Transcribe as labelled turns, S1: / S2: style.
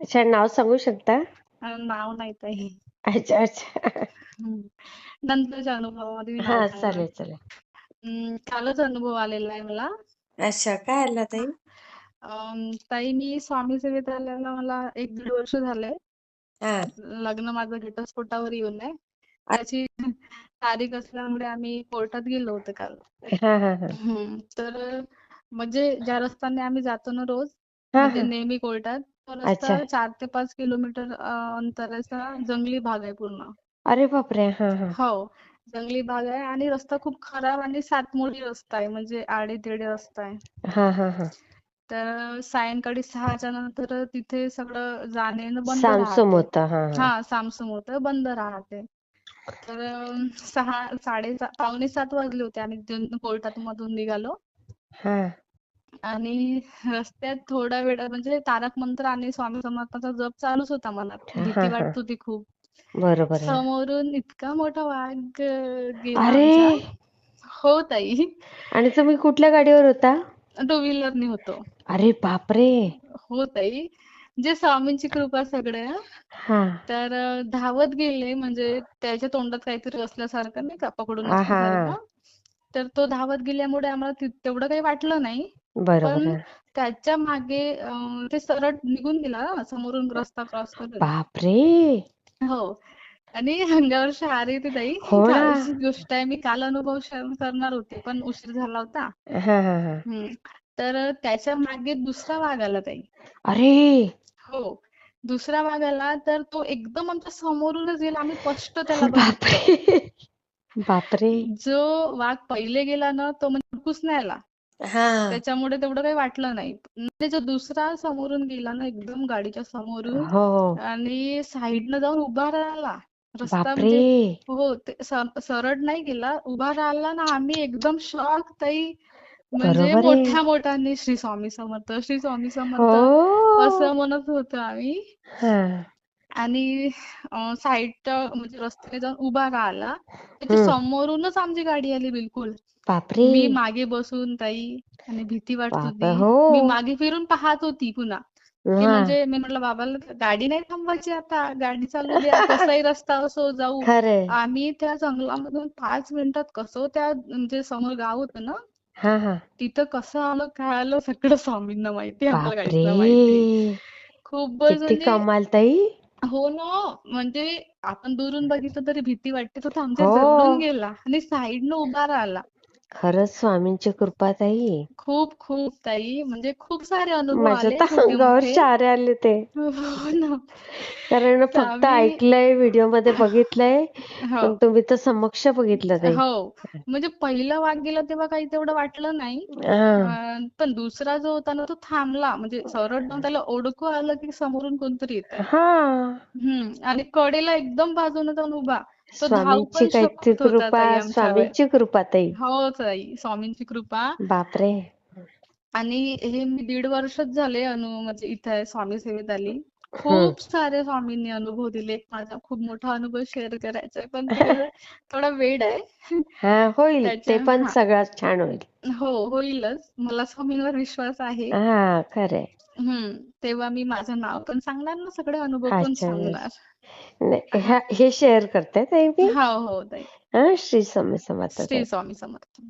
S1: अच्छा, नाव सांगू शकता?
S2: नाव नाही ताई.
S1: अच्छा अच्छा.
S2: हम्म. नंतरच्या अनुभवामध्ये मी नाव
S1: हा,
S2: सांगणार.
S1: चालेल चालेल.
S2: कालच अनुभव आलेला आहे मला.
S1: अच्छा, काय आला ताई?
S2: ताई मी स्वामी सेवेत आल्याला मला 1-1.5 वर्ष झालंय.
S1: हा.
S2: लग्न माझं घटस्फोटावर येऊन आहे.
S1: अ-
S2: त्याची तारीख असल्यामुळे आम्ही कोर्टात गेलो होतो काल.
S1: हा हा हा.
S2: तर म्हणजे ज्या रस्त्याने आम्ही जातो ना रोज,
S1: हा
S2: म्हणजे
S1: हा.
S2: नेहमी कोर्टात, तो
S1: अच्छा.
S2: रस्ता 4 ते 5 किलोमीटर अंतराचा जंगली भाग आहे पूर्ण.
S1: अरे बापरे, हा हा.
S2: हो, जंगली भाग आहे आणि रस्ता खूप खराब आणि सातमोडी रस्ता आहे, म्हणजे आडेतेडे रस्ता आहे.
S1: हा हा हा.
S2: तर सायंकाळी 6च्या नंतर तिथे सगळं जाणं येणं बंद
S1: सामसूम
S2: राहते.
S1: होता, हा हा.
S2: हा, सामसूम होतं, बंद राहते. तर 6, 7 वाजले होते आम्ही कोर्टात मधून निघालो.
S1: हा
S2: आणि रस्त्यात थोडा वेळ म्हणजे तारक मंत्र आणि स्वामी समर्थांचा जप चालूच होता मनात.
S1: हा
S2: भीती
S1: हा.
S2: वाटत होती खूप.
S1: बरोबर आहे.
S2: समोरून इतका मोठा वाघ गेला
S1: अरे,
S2: आमच्या. हो ताई.
S1: आणि तुम्ही कुठल्या गाडीवर होता?
S2: 2 व्हीलरनी होतो.
S1: अरे बापरे.
S2: हो ताई. जे स्वामींची कृपा सगळ्या.
S1: हा
S2: तर धावत गेले, म्हणजे त्याच्या तोंडात काहीतरी असल्यासारखं, नाही का, पकडून
S1: हा हा.
S2: असल्यासारखं. तर तो धावत गेल्यामुळे आम्हाला तेवढं काही वाटलं नाही.
S1: बरोबर
S2: पण
S1: आहे.
S2: त्याच्या मागे ते सरळ निघून गेला ना, समोरून रस्ता क्रॉस करून.
S1: बापरे.
S2: हो. आणि अंगावर शहारे येते ताई.
S1: हो ना.
S2: कालची गोष्ट आहे. मी काल अनुभव शेअर करणार होते, पण उशीर झाला होता.
S1: हा हा हा.
S2: तर त्याच्या मागे दुसरा वाघ आला ताई.
S1: अरे
S2: हो. दुसरा वाघ आला तर तो एकदम आमच्या समोरूनच गेला. आम्ही स्पष्ट त्याला बघितलं.
S1: बापरे. बापरे.
S2: जो वाघ पहिले गेला ना, तो म्हणजे हुकूच नाही आला.
S1: हा.
S2: त्याच्यामुळे तेवढं काही वाटलं नाही. म्हणजे जो दुसरा समोरून गेला ना, एकदम गाडीच्या समोरून,
S1: हो.
S2: आणि साईडनं जाऊन उभा राहिला. रस्ता
S1: बापरे.
S2: म्हणजे, हो, ते सरळ नाही गेला, उभा राहिला ना. आम्ही एकदम शॉक ताई. म्हणजे
S1: बरोबर आहे.
S2: मोठ्या मोठ्याने श्री स्वामी समर्थ, श्री स्वामी
S1: हो.
S2: समर्थ असं म्हणत होतो आम्ही.
S1: हा.
S2: आणि साईडच्या म्हणजे रस्त्याने जाऊन उभा राहिला. त्याच्या
S1: हम्म.
S2: समोरूनच आमची गाडी आली बिलकुल.
S1: बापरे.
S2: मी मागे बसून ताई, आणि भीती वाटत
S1: बापरे.
S2: होती.
S1: हो.
S2: मी मागे फिरून पाहत होती पुन्हा, की
S1: हा.
S2: म्हणजे मी म्हटलं बाबाला, गाडी नाही थांबवायची आता, गाडी चालू द्या, कसाही रस्ता असो जाऊ.
S1: खरंय.
S2: आम्ही त्या जंगलामधून 5 मिनिटात कसं, त्या म्हणजे समोर गाव होतं ना,
S1: हा हा.
S2: तिथं कसं आलं काय आलं सगळं स्वामींना माहिती, आम्हाला काहीच
S1: बापरे.
S2: नाही माहिती. खूपच
S1: किती
S2: म्हणजे,
S1: कमाल ताई.
S2: हो ना. म्हणजे आपण दुरून बघितलं तरी भीती वाटते. तो तर आमच्या जवळून
S1: हो.
S2: गेला आणि साईडनं उभा राहिला.
S1: खरंच स्वामींची कृपा ताई.
S2: खूप खूप ताई, म्हणजे खूप सारे अनुभव
S1: माझ्या
S2: आले
S1: तर
S2: छोटे
S1: अंगावर
S2: मोठे.
S1: शहारे आले ते.
S2: हो ना.
S1: कारण
S2: तर
S1: फक्त
S2: आम्ही,
S1: ऐकलंय, व्हिडिओ मध्ये बघितलंय,
S2: हो
S1: पण तुम्ही तर समक्ष बघितलं ताई.
S2: हो, म्हणजे पहिला वाघ गेला तेव्हा काही तेवढं वाटलं नाही.
S1: हा
S2: पण दुसरा जो होता ना, तो थांबला. म्हणजे सरळ जाऊन त्याला ओळखू आलं की समोरून कोणतरी येतंय.
S1: हा.
S2: आणि कडेला एकदम बाजूने जाऊन उभा. तो धावू
S1: स्वामींची
S2: पण
S1: काहीतरी
S2: शकत होता
S1: कृपा,
S2: ताई आमच्यावर.
S1: स्वामींची कृपा ताई.
S2: हो ताई, स्वामींची कृपा.
S1: बापरे.
S2: आणि हे मी 1.5 वर्षच झाले म्हणजे इथे आहे, स्वामी सेवेत आली.
S1: हम्म.
S2: खूप सारे स्वामींनी अनुभव दिले. माझा खूप मोठा अनुभव शेअर करायचा आहे, पण ते कसं थोडा वेळ आहे.
S1: हा, होईल ते
S2: त्याच्या,
S1: पण
S2: हा,
S1: सगळ्यात छान होईल.
S2: हो, होईलच. मला स्वामींवर विश्वास आहे.
S1: हा, खरंय.
S2: तेव्हा मी माझं नाव पण सांगणार ना, सगळे अनुभव पण
S1: अच्छा.
S2: सांगणार.
S1: नाही,
S2: हा,
S1: हे शेअर करते ताई मी.
S2: हो हो ताई.
S1: हा, श्री स्वामी समर्थ
S2: श्री
S1: ताई.
S2: स्वामी समर्थ.